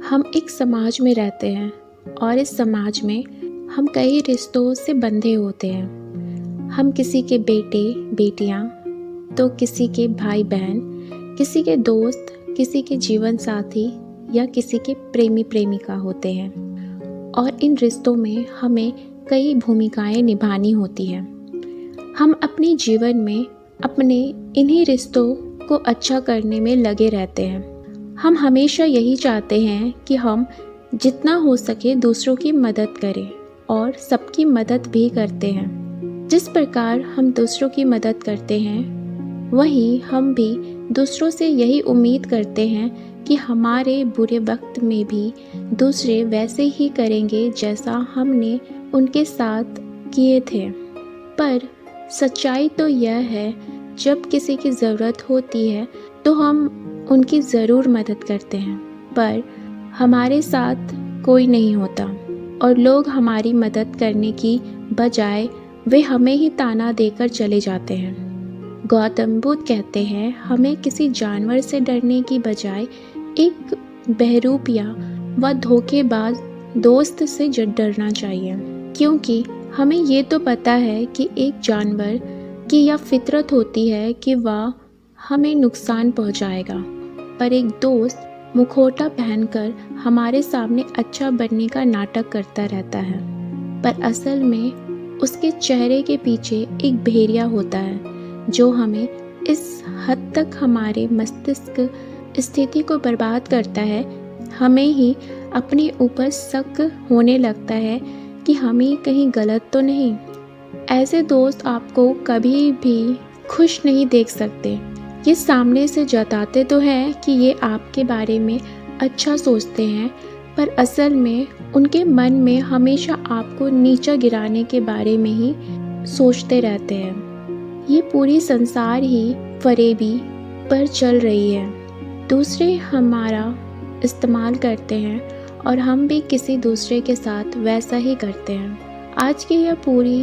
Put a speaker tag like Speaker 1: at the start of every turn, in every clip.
Speaker 1: हम एक समाज में रहते हैं और इस समाज में हम कई रिश्तों से बंधे होते हैं। हम किसी के बेटे बेटियां, तो किसी के भाई बहन, किसी के दोस्त, किसी के जीवन साथी या किसी के प्रेमी प्रेमिका होते हैं। और इन रिश्तों में हमें कई भूमिकाएं निभानी होती हैं। हम अपने जीवन में अपने इन्हीं रिश्तों को अच्छा करने में लगे रहते हैं। हम हमेशा यही चाहते हैं कि हम जितना हो सके दूसरों की मदद करें और सबकी मदद भी करते हैं। जिस प्रकार हम दूसरों की मदद करते हैं, वहीं हम भी दूसरों से यही उम्मीद करते हैं कि हमारे बुरे वक्त में भी दूसरे वैसे ही करेंगे जैसा हमने उनके साथ किए थे। पर सच्चाई तो यह है, जब किसी की ज़रूरत होती है तो हम उनकी ज़रूर मदद करते हैं, पर हमारे साथ कोई नहीं होता और लोग हमारी मदद करने की बजाय वे हमें ही ताना देकर चले जाते हैं। गौतम बुद्ध कहते हैं, हमें किसी जानवर से डरने की बजाय एक बहरूपिया व धोखेबाज दोस्त से डरना चाहिए, क्योंकि हमें ये तो पता है कि एक जानवर की यह फितरत होती है कि वह हमें नुकसान पहुंचाएगा, पर एक दोस्त मुखौटा पहनकर हमारे सामने अच्छा बनने का नाटक करता रहता है, पर असल में उसके चेहरे के पीछे एक भेड़िया होता है जो हमें इस हद तक हमारे मस्तिष्क स्थिति को बर्बाद करता है, हमें ही अपने ऊपर शक होने लगता है कि हम ही कहीं गलत तो नहीं। ऐसे दोस्त आपको कभी भी खुश नहीं देख सकते। ये सामने से जताते तो हैं कि ये आपके बारे में अच्छा सोचते हैं, पर असल में उनके मन में हमेशा आपको नीचा गिराने के बारे में ही सोचते रहते हैं। ये पूरी संसार ही फरेबी पर चल रही है। दूसरे हमारा इस्तेमाल करते हैं और हम भी किसी दूसरे के साथ वैसा ही करते हैं। आज की यह पूरी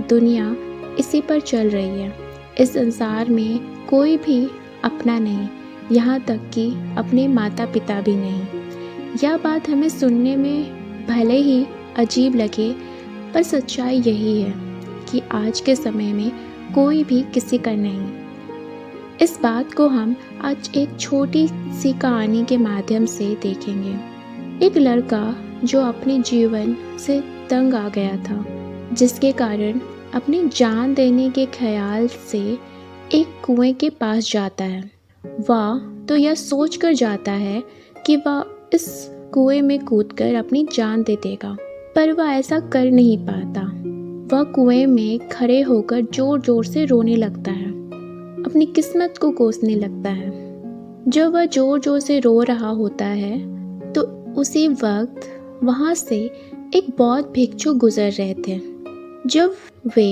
Speaker 1: दुनिया इसी पर चल रही है। इस संसार में कोई भी अपना नहीं, यहाँ तक कि अपने माता पिता भी नहीं। यह बात हमें सुनने में भले ही अजीब लगे, पर सच्चाई यही है कि आज के समय में कोई भी किसी का नहीं। इस बात को हम आज एक छोटी सी कहानी के माध्यम से देखेंगे। एक लड़का जो अपने जीवन से तंग आ गया था, जिसके कारण अपनी जान देने के ख्याल से एक कुएं के पास जाता है। वह तो यह सोचकर जाता है कि वह इस कुएं में कूदकर अपनी जान दे देगा, पर वह ऐसा कर नहीं पाता। वह कुएं में खड़े होकर जोर जोर से रोने लगता है, अपनी किस्मत को कोसने लगता है। जब वह जोर जोर से रो रहा होता है तो उसी वक्त वहाँ से एक बौद्ध भिक्षु गुजर रहे थे। जब वे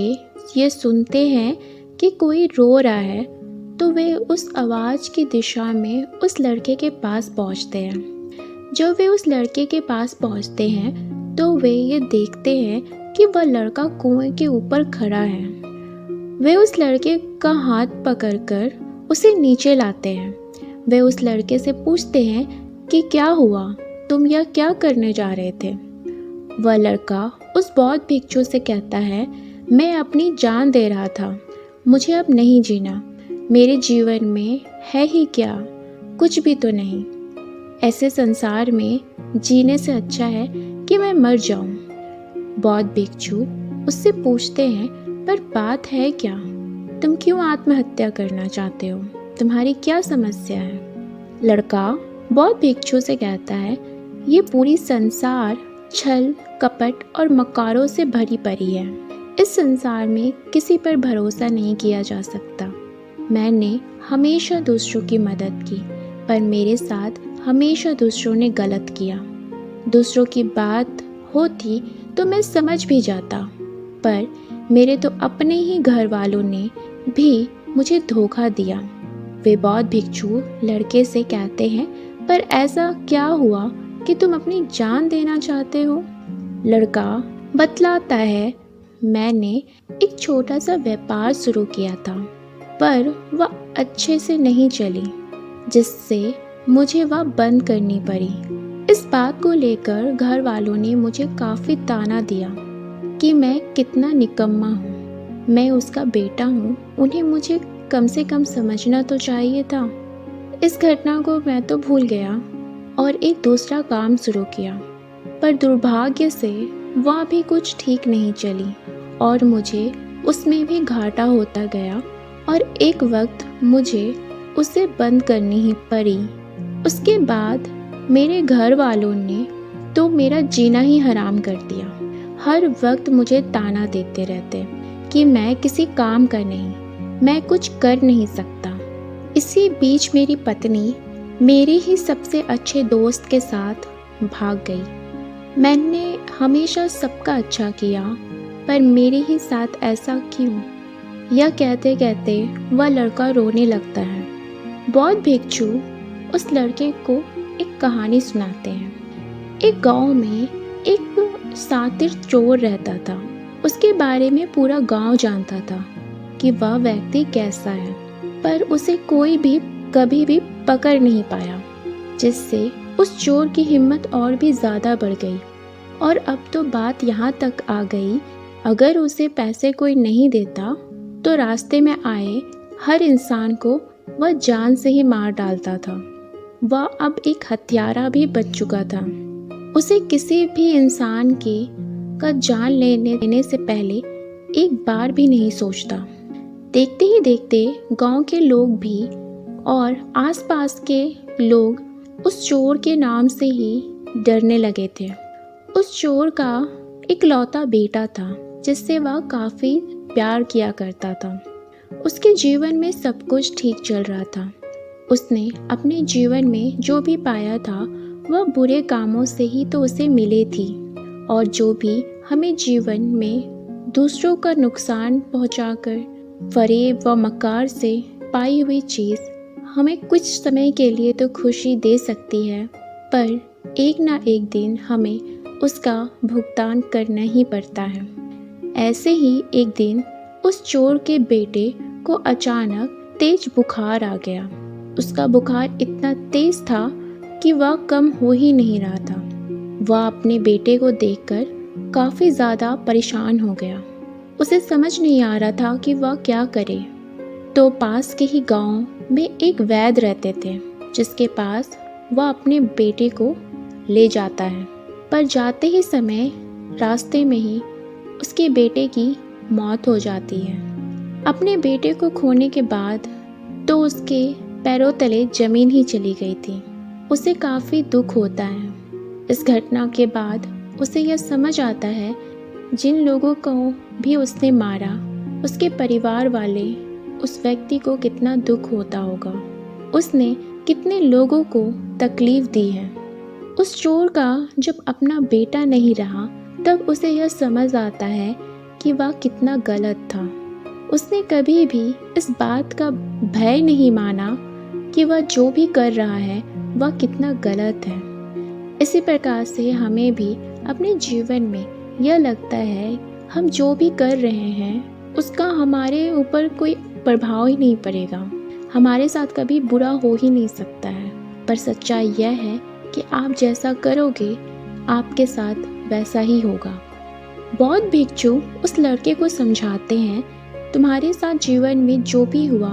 Speaker 1: ये सुनते हैं कि कोई रो रहा है तो वे उस आवाज़ की दिशा में उस लड़के के पास पहुंचते हैं। जब वे उस लड़के के पास पहुंचते हैं तो वे ये देखते हैं कि वह लड़का कुएं के ऊपर खड़ा है। वे उस लड़के का हाथ पकड़कर उसे नीचे लाते हैं। वे उस लड़के से पूछते हैं कि क्या हुआ, तुम यह क्या करने जा रहे थे। वह लड़का उस बौद्ध भिक्षु से कहता है, मैं अपनी जान दे रहा था, मुझे अब नहीं जीना। मेरे जीवन में है ही क्या, कुछ भी तो नहीं। ऐसे संसार में जीने से अच्छा है कि मैं मर जाऊं। बौद्ध भिक्षु उससे पूछते हैं, पर बात है क्या, तुम क्यों आत्महत्या करना चाहते हो, तुम्हारी क्या समस्या है। लड़का बौद्ध भिक्षु से कहता है, ये पूरी संसार छल कपट और मकारों से भरी पड़ी है। इस संसार में किसी पर भरोसा नहीं किया जा सकता। मैंने हमेशा दूसरों की मदद की, पर मेरे साथ हमेशा दूसरों ने गलत किया। दूसरों की बात होती तो मैं समझ भी जाता, पर मेरे तो अपने ही घर वालों ने भी मुझे धोखा दिया। वे बौद्ध भिक्षु लड़के से कहते हैं, पर ऐसा क्या हुआ कि तुम अपनी जान देना चाहते हो। लड़का बतलाता है, मैंने एक छोटा सा व्यापार शुरू किया था, पर वह अच्छे से नहीं चली, जिससे मुझे वह बंद करनी पड़ी। इस बात को लेकर घर वालों ने मुझे काफ़ी ताना दिया कि मैं कितना निकम्मा हूँ। मैं उसका बेटा हूँ, उन्हें मुझे कम से कम समझना तो चाहिए था। इस घटना को मैं तो भूल गया और एक दूसरा काम शुरू किया, पर दुर्भाग्य से वह भी कुछ ठीक नहीं चली और मुझे उसमें भी घाटा होता गया और एक वक्त मुझे उसे बंद करनी ही पड़ी। उसके बाद मेरे घर वालों ने तो मेरा जीना ही हराम कर दिया। हर वक्त मुझे ताना देते रहते कि मैं किसी काम का नहीं, मैं कुछ कर नहीं सकता। इसी बीच मेरी पत्नी मेरे ही सबसे अच्छे दोस्त के साथ भाग गई। मैंने हमेशा सबका अच्छा किया, पर मेरे ही साथ ऐसा क्यों? यह कहते कहते वह लड़का रोने लगता है। बौद्ध भिक्षु उस लड़के को एक कहानी सुनाते हैं। एक गांव में एक शातिर चोर रहता था। उसके बारे में पूरा गांव जानता था कि वह व्यक्ति कैसा है, पर उसे कोई भी कभी भी पकड़ नहीं पाया, जिससे उस चोर की हिम्मत और भी ज़्यादा बढ़ गई। और अब तो बात यहाँ तक आ गई, अगर उसे पैसे कोई नहीं देता तो रास्ते में आए हर इंसान को वह जान से ही मार डालता था। वह अब एक हत्यारा भी बच चुका था। उसे किसी भी इंसान का जान लेने से पहले एक बार भी नहीं सोचता। देखते ही देखते गांव के लोग भी और आसपास के लोग उस चोर के नाम से ही डरने लगे थे। उस चोर का इकलौता बेटा था जिससे वह काफ़ी प्यार किया करता था। उसके जीवन में सब कुछ ठीक चल रहा था। उसने अपने जीवन में जो भी पाया था वह बुरे कामों से ही तो उसे मिले थी, और जो भी हमें जीवन में दूसरों का नुकसान पहुंचाकर फरेब व मकार से पाई हुई चीज़ हमें कुछ समय के लिए तो खुशी दे सकती है, पर एक ना एक दिन हमें उसका भुगतान करना ही पड़ता है। ऐसे ही एक दिन उस चोर के बेटे को अचानक तेज बुखार आ गया। उसका बुखार इतना तेज था कि वह कम हो ही नहीं रहा था। वह अपने बेटे को देखकर काफ़ी ज़्यादा परेशान हो गया। उसे समझ नहीं आ रहा था कि वह क्या करे। तो पास के ही गांव में एक वैद्य रहते थे, जिसके पास वह अपने बेटे को ले जाता है। पर जाते ही समय रास्ते में ही उसके बेटे की मौत हो जाती है। अपने बेटे को खोने के बाद तो उसके पैरों तले ज़मीन ही चली गई थी। उसे काफ़ी दुख होता है। इस घटना के बाद उसे यह समझ आता है जिन लोगों को भी उसने मारा, उसके परिवार वाले उस व्यक्ति को कितना दुख होता होगा। उसने कितने लोगों को तकलीफ़ दी है। उस चोर का जब अपना बेटा नहीं रहा तब उसे यह समझ आता है कि वह कितना गलत था। उसने कभी भी इस बात का भय नहीं माना कि वह जो भी कर रहा है वह कितना गलत है। इसी प्रकार से हमें भी अपने जीवन में यह लगता है हम जो भी कर रहे हैं उसका हमारे ऊपर कोई प्रभाव ही नहीं पड़ेगा, हमारे साथ कभी बुरा हो ही नहीं सकता है। पर सच्चाई यह है कि आप जैसा करोगे आपके साथ वैसा ही होगा। बौद्ध भिक्षु उस लड़के को समझाते हैं, तुम्हारे साथ जीवन में जो भी हुआ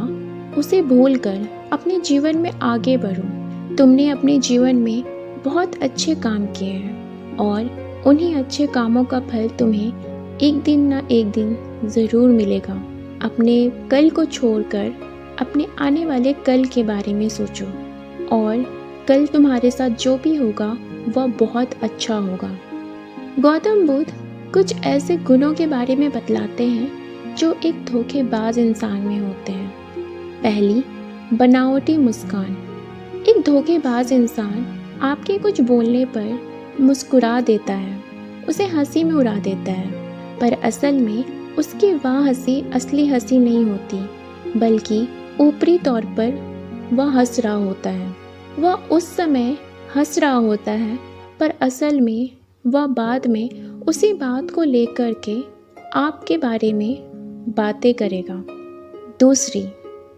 Speaker 1: उसे भूलकर अपने जीवन में आगे बढ़ो। तुमने अपने जीवन में बहुत अच्छे काम किए हैं और उन्हीं अच्छे कामों का फल तुम्हें एक दिन ना एक दिन ज़रूर मिलेगा। अपने कल को छोड़कर अपने आने वाले कल के बारे में सोचो और कल तुम्हारे साथ जो भी होगा वह बहुत अच्छा होगा। गौतम बुद्ध कुछ ऐसे गुणों के बारे में बतलाते हैं जो एक धोखेबाज इंसान में होते हैं। पहली, बनावटी मुस्कान। एक धोखेबाज इंसान आपके कुछ बोलने पर मुस्कुरा देता है, उसे हंसी में उड़ा देता है, पर असल में उसकी वह हंसी असली हंसी नहीं होती, बल्कि ऊपरी तौर पर वह हंस रहा होता है। वह उस समय हंस रहा होता है, पर असल में वह बाद में उसी बात को लेकर के आपके बारे में बातें करेगा। दूसरी,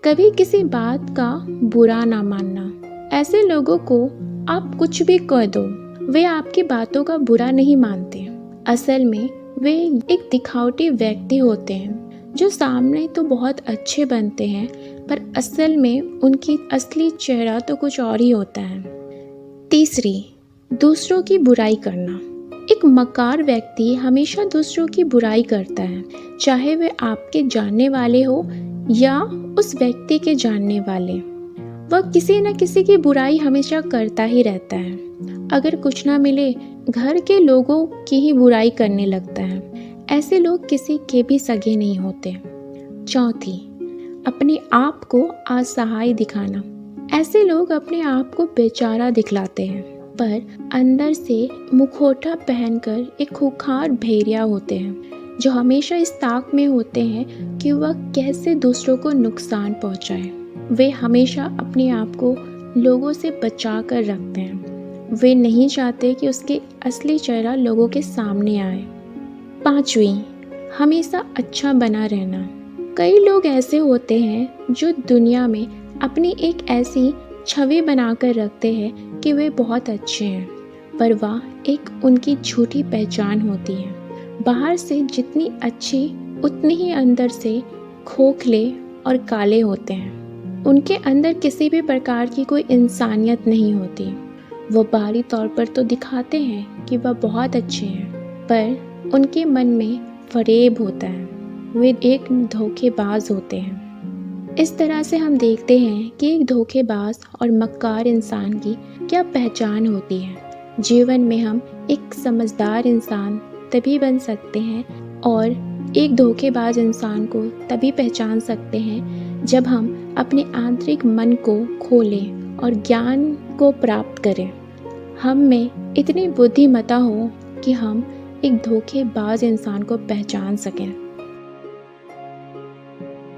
Speaker 1: कभी किसी बात का बुरा ना मानना। ऐसे लोगों को आप कुछ भी कह दो, वे आपकी बातों का बुरा नहीं मानते। असल में वे एक दिखावटी व्यक्ति होते हैं जो सामने तो बहुत अच्छे बनते हैं, पर असल में उनकी असली चेहरा तो कुछ और ही होता है। तीसरी, दूसरों की बुराई करना। एक मक्कार व्यक्ति हमेशा दूसरों की बुराई करता है, चाहे वे आपके जानने वाले हो या उस व्यक्ति के जानने वाले। वह किसी न किसी की बुराई हमेशा करता ही रहता है। अगर कुछ ना मिले, घर के लोगों की ही बुराई करने लगता है। ऐसे लोग किसी के भी सगे नहीं होते। चौथी, अपने आप को असहाय दिखाना। ऐसे लोग अपने आप को बेचारा दिखलाते हैं, पर अंदर से मुखौटा पहनकर एक खूंखार भेड़िया होते हैं जो हमेशा इस ताक में होते हैं कि वह कैसे दूसरों को नुकसान पहुंचाए। वे हमेशा अपने आप को लोगों से बचा कर रखते हैं। वे नहीं चाहते कि उसके असली चेहरा लोगों के सामने आए। पांचवी, हमेशा अच्छा बना रहना। कई लोग ऐसे होते हैं जो दुनिया में अपनी एक ऐसी छवि बनाकर रखते हैं कि वे बहुत अच्छे हैं, पर वह एक उनकी झूठी पहचान होती है। बाहर से जितनी अच्छी, उतनी ही अंदर से खोखले और काले होते हैं। उनके अंदर किसी भी प्रकार की कोई इंसानियत नहीं होती। वो बाहरी तौर पर तो दिखाते हैं कि वह बहुत अच्छे हैं, पर उनके मन में फरेब होता है। वे एक धोखेबाज होते हैं। इस तरह से हम देखते हैं कि एक धोखेबाज और मक्कार इंसान की क्या पहचान होती है। जीवन में हम एक समझदार इंसान तभी बन सकते हैं और एक धोखेबाज इंसान को तभी पहचान सकते हैं जब हम अपने आंतरिक मन को खोलें और ज्ञान को प्राप्त करें। हम में इतनी बुद्धिमत्ता हो कि हम एक धोखेबाज इंसान को पहचान सकें।